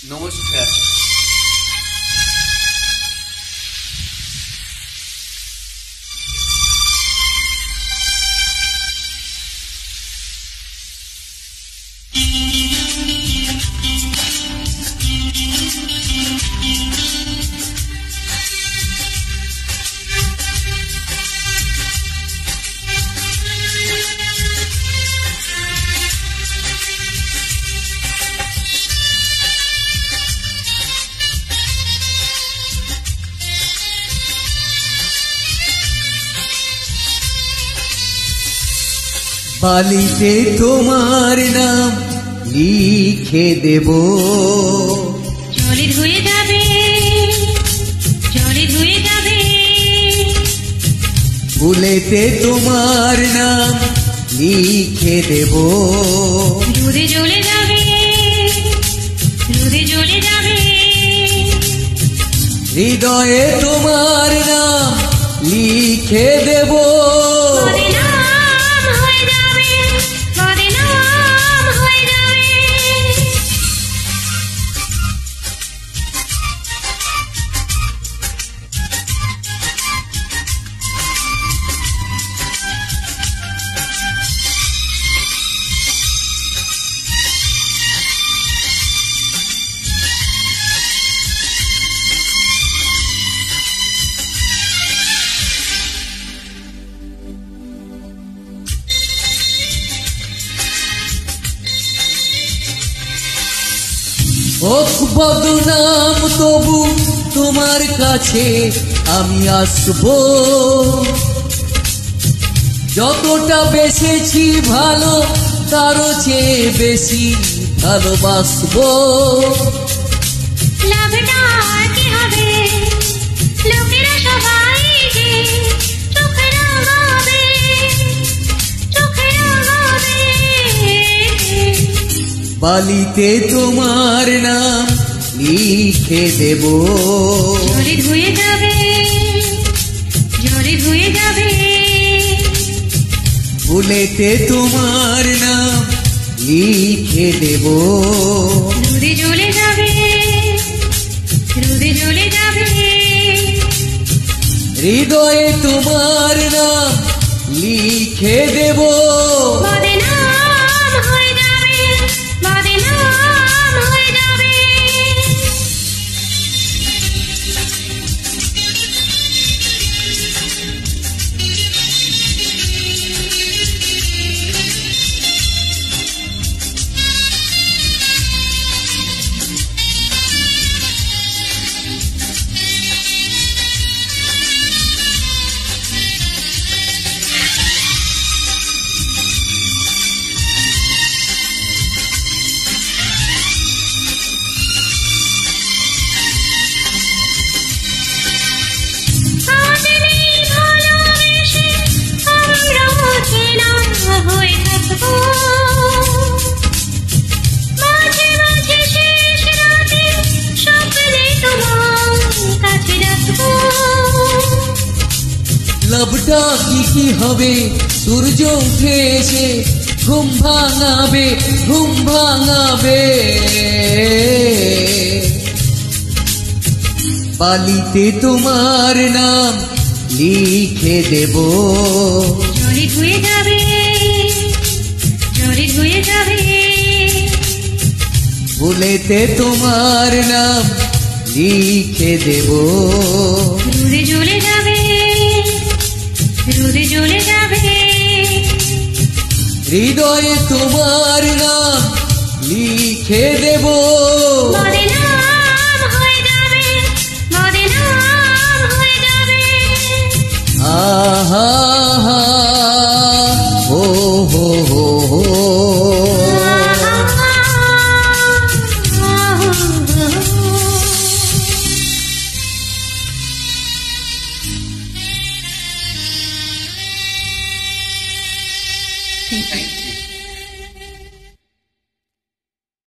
নমস্কার। বালিতে তোমার নাম লিখে দেব, জলে ধুয়ে যাবে, জলে ধুয়ে যাবে। ফুলেতে তোমার নাম লিখে দেব, রোদে জ্বলে যাবে, রোদে জ্বলে যাবে। হৃদয়ে তোমার নাম লিখে দেব, বদনাম হয়ে যাবে, বদনাম হয়ে যাবে। হোক বদনাম তবু তোমার কাছে আমি আসবো, যতটা বেসেছি ভালো তারও চেয়ে বেশি ভালোবাসবো। লাভটা আর কি হবে, লোকেরা সবাই যে চোখে রাঙাবে, চোখে রাঙাবে। বালিতে তোমার নাম লিখে দেব, জলে ধুয়ে যাবে, জলে ধুয়ে যাবে। ফুলেতে তোমার নাম লিখে দেব, রোদে জ্বলে যাবে, রোদে জ্বলে যাবে। হৃদয়ে তোমার নাম লিখে দেব, বদনাম হয়ে যাবে, বদনাম হয়ে যাবে। আজ নেই ভালোবেসে আমরা চেনা হয়ে থাকবো, মাঝে মাঝে শেষ রাতে স্বপ্নে তোমার কাছে ডাকবো। লাভটা কি হবে, সূর্য উঠে এসে ঘুম ভাঙাবে, ঘুম ভাঙাবে। বালিতে তোমার নাম লিখে দেব, জলে ধুয়ে যাবে, জলে ধুয়ে যাবে। ফুলেতে তোমার নাম লিখে দেব, রোদে জ্বলে যাবে, রোদে জ্বলে যাবে। হৃদয়ে তোমার নাম লিখে দেব,